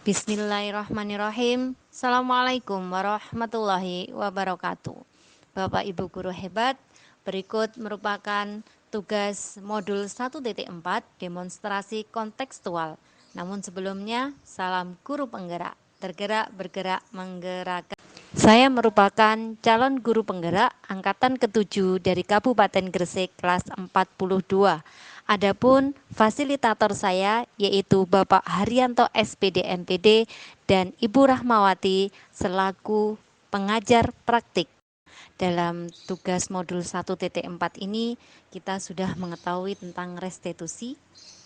Bismillahirrahmanirrahim. Assalamualaikum warahmatullahi wabarakatuh. Bapak Ibu guru hebat, berikut merupakan tugas modul 1.4 demonstrasi kontekstual. Namun sebelumnya, salam guru penggerak, tergerak, bergerak, menggerakkan. Saya merupakan calon guru penggerak angkatan ke-7 dari Kabupaten Gresik kelas 42. Adapun fasilitator saya yaitu Bapak Haryanto SPD MPD dan Ibu Rahmawati selaku pengajar praktik. Dalam tugas modul 1.4 ini kita sudah mengetahui tentang restitusi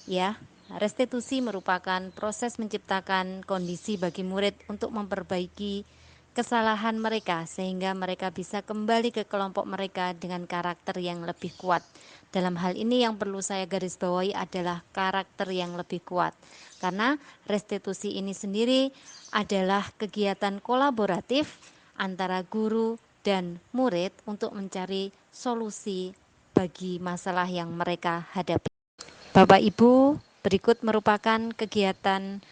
ya. Restitusi merupakan proses menciptakan kondisi bagi murid untuk memperbaiki kesalahan mereka sehingga mereka bisa kembali ke kelompok mereka dengan karakter yang lebih kuat. Dalam hal ini yang perlu saya garis bawahi adalah karakter yang lebih kuat. Karena restitusi ini sendiri adalah kegiatan kolaboratif antara guru dan murid untuk mencari solusi bagi masalah yang mereka hadapi. Bapak Ibu, berikut merupakan kegiatan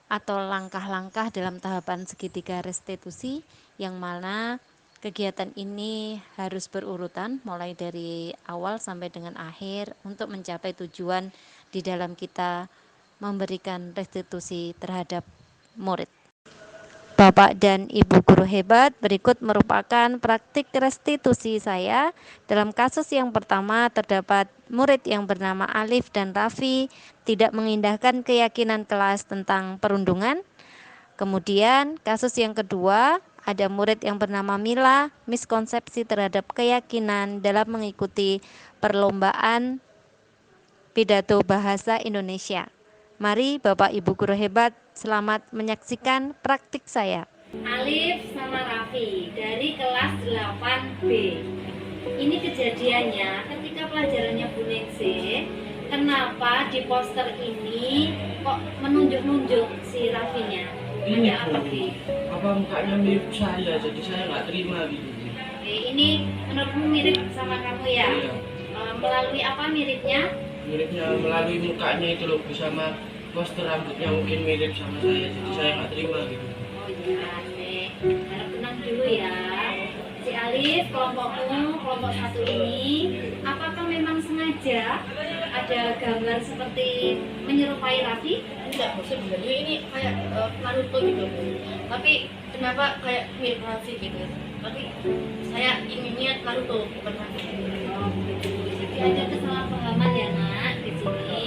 atau langkah-langkah dalam tahapan segitiga restitusi yang mana kegiatan ini harus berurutan mulai dari awal sampai dengan akhir untuk mencapai tujuan di dalam kita memberikan restitusi terhadap murid. Bapak dan Ibu guru hebat, berikut merupakan praktik restitusi saya. Dalam kasus yang pertama terdapat murid yang bernama Alif dan Raffi tidak mengindahkan keyakinan kelas tentang perundungan. Kemudian kasus yang kedua ada murid yang bernama Mila miskonsepsi terhadap keyakinan dalam mengikuti perlombaan pidato bahasa Indonesia. Mari Bapak Ibu guru hebat selamat menyaksikan praktik saya. Alif sama Raffi dari kelas 8B. Ini kejadiannya ketika pelajarannya Bu Ningsih. Kenapa di poster ini kok menunjuk-nunjuk si Raffinya? Ini apa sih? Apa mukanya mirip saya, jadi saya nggak terima gitu. Oke, ini menurutmu mirip sama kamu ya? Iya. Melalui apa miripnya? Miripnya melalui mukanya itu loh, sama poster rambutnya mungkin mirip sama saya, jadi saya nggak terima gitu. Oh iya, Nek. Harap tenang dulu ya. Si Alif, kelompokmu, kelompok satu ini, apakah memang sengaja ada gambar seperti menyerupai Raffi? Enggak, sebenarnya ini kayak Naruto gitu, tapi kenapa kayak mirip Raffi gitu? Tapi saya inginnya Naruto bukan Raffi. Oh, begitu. Jadi ada kesalahpahaman ya nak di sini.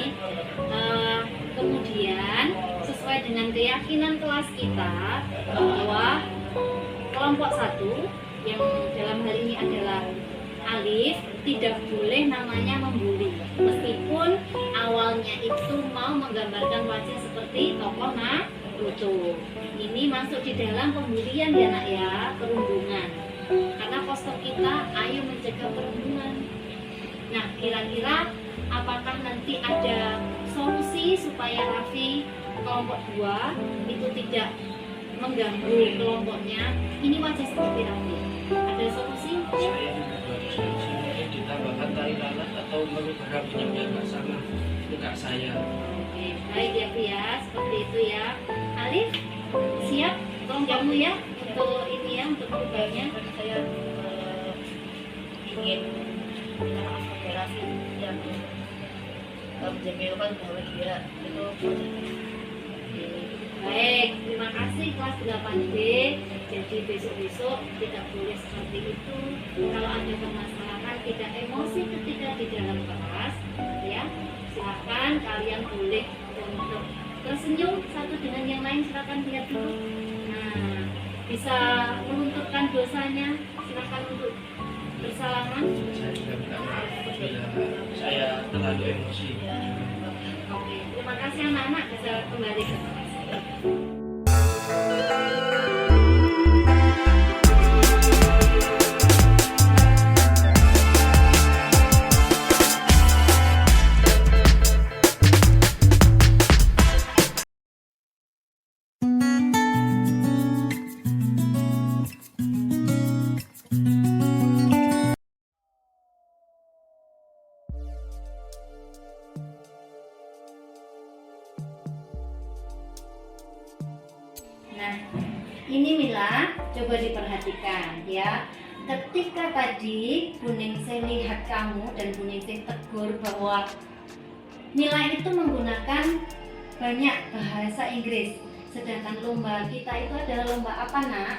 Kemudian sesuai dengan keyakinan kelas kita bahwa kelompok satu yang dalam hal ini adalah Alif tidak boleh namanya membuli, meskipun awalnya itu mau menggambarkan wajah seperti tokoh Naruto. Ini masuk di dalam pembulian ya nak ya, perundungan. Karena poster kita ayo mencegah perundungan. Nah, kira-kira apakah nanti ada solusi supaya Raffi kelompok 2 itu tidak mengganggu kelompoknya? Ini wajah seperti Raffi. Ada solusi? Saya juga baru solusi, mungkin ditambahkan tali lalat atau merubah rambutnya biar nggak sama muka saya. Oke, baik ya Fi ya, seperti itu ya. Alif, siap kelompokmu ya untuk ini ya, untuk perubahannya. Saya ingin minta maaf kepada Raffi yang menjengkelkan bahwa dia itu Baik, terima kasih kelas 8B. Jadi besok-besok tidak boleh seperti itu. Kalau ada permasalahan tidak emosi ketika di dalam kelas, ya silakan kalian boleh untuk tersenyum satu dengan yang lain. Silakan lihat dulu. Nah, bisa melunturkan dosanya. Silakan untuk bersalaman. Saya juga minta maaf apabila saya terlalu emosi. Oke, terima kasih anak-anak bisa kembali ke kelas. Nah, ini Mila, coba diperhatikan ya. Ketika tadi Bu Ningsih lihat kamu dan Bu Ningsih tegur bahwa Mila itu menggunakan banyak bahasa Inggris, sedangkan lomba kita itu adalah lomba apa, Nak?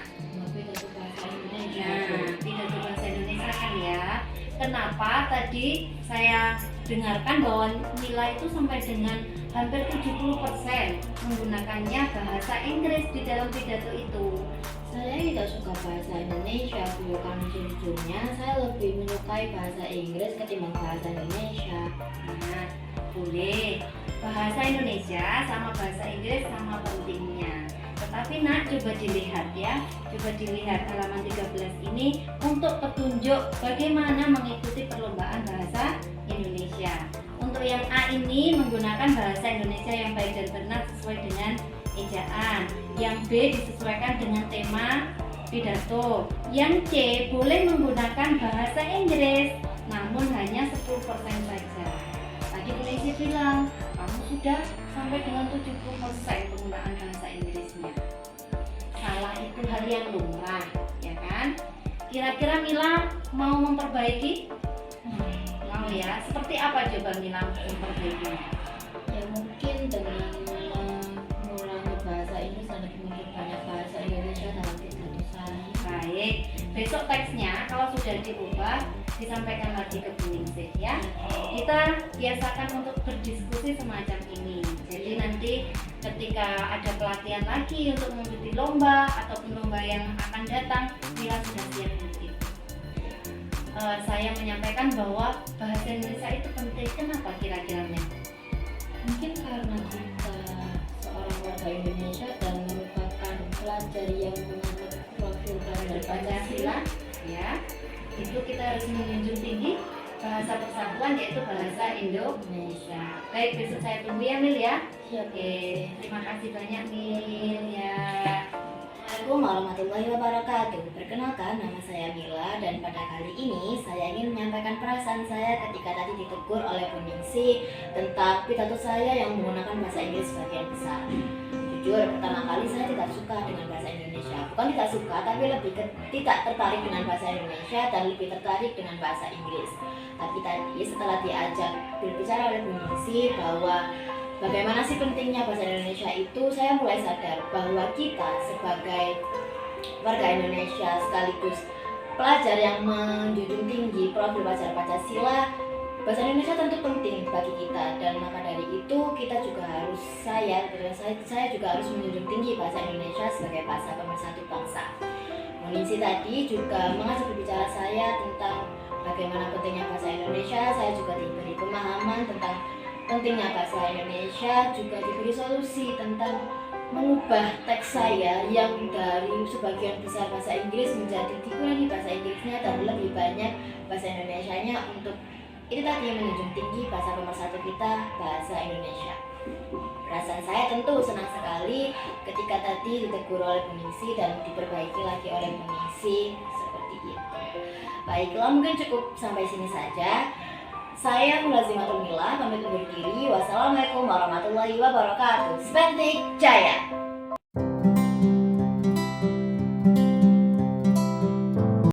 Pidato bahasa Indonesia. Nah, pidato bahasa Indonesia kan ya. Kenapa tadi saya dengarkan bahwa Mila itu sampai dengan hampir 70% menggunakannya bahasa Inggris di dalam pidato itu. Saya tidak suka bahasa Indonesia, bukan jujurnya saya lebih menyukai bahasa Inggris ketimbang bahasa Indonesia. Nah, boleh. Bahasa Indonesia sama bahasa Inggris sama pentingnya. Tetapi Nak, coba dilihat ya. Coba dilihat halaman 13 ini untuk petunjuk bagaimana mengikuti perlombaan bahasa Indonesia. Untuk yang A ini menggunakan bahasa Indonesia yang baik dan benar sesuai dengan ejaan. Yang B disesuaikan dengan tema pidato. Yang C boleh menggunakan bahasa Inggris, namun hanya 10% saja. Tadi Bu Ningsih bilang, kamu sudah sampai dengan 70% penggunaan bahasa Inggrisnya. Salah itu hal yang lumrah, ya kan? Kira-kira Mila mau memperbaiki? Mau ya? Seperti apa coba Mila memperbaikinya? Ya mungkin dengan mengurangi bahasa Inggris dan banyak bahasa Indonesia dalam pidato saya. Baik, besok teksnya kalau sudah diubah disampaikan lagi ke Bu Ningsih ya. Kita biasakan untuk berdiskusi semacam ini. Jadi nanti ketika ada pelatihan lagi untuk mengikuti lomba ataupun lomba yang akan datang, Mila sudah siap mungkin. Saya menyampaikan bahwa bahasa Indonesia itu penting. Kenapa kira-kira? Mungkin karena kita seorang warga Indonesia dan merupakan pelajar yang menganut profil dari Pancasila ya, itu kita harus menjunjung tinggi bahasa persatuan yaitu bahasa Indonesia. Baik, besok saya tunggu ya Mil ya. Oke, terima kasih banyak Mil ya. Assalamualaikum warahmatullahi wabarakatuh. Perkenalkan, nama saya Mila dan pada kali ini saya ingin menyampaikan perasaan saya ketika tadi ditegur oleh Bu Ningsih tentang pidato saya yang menggunakan bahasa Inggris sebagian besar. Jujur, pertama kali saya tidak suka dengan bahasa Indonesia. Bukan tidak suka, tapi tidak tertarik dengan bahasa Indonesia dan lebih tertarik dengan bahasa Inggris. Tapi tadi setelah diajak berbicara oleh Bu Ningsih bahwa bagaimana sih pentingnya bahasa Indonesia itu, saya mulai sadar bahwa kita sebagai warga Indonesia sekaligus pelajar yang menjunjung tinggi profil pelajar Pancasila, bahasa Indonesia tentu penting bagi kita dan maka dari itu kita juga harus saya juga harus menjunjung tinggi bahasa Indonesia sebagai bahasa pemersatu bangsa. Bu Ningsih tadi juga mengajak berbicara saya tentang bagaimana pentingnya bahasa Indonesia. Saya juga diberi pemahaman tentang pentingnya bahasa Indonesia, juga diberi solusi tentang mengubah teks saya yang dari sebagian besar bahasa Inggris menjadi dikurangi bahasa Inggrisnya dan lebih banyak bahasa Indonesianya untuk itu tadi menjunjung tinggi bahasa pemersatu kita, bahasa Indonesia. Perasaan saya tentu senang sekali ketika tadi ditegur oleh Bu Ningsih dan diperbaiki lagi oleh Bu Ningsih seperti itu. Baiklah, mungkin cukup sampai sini saja. Saya Mulazimatul Mila, pamit undur diri. Wassalamualaikum warahmatullahi wabarakatuh. Spentik Jaya.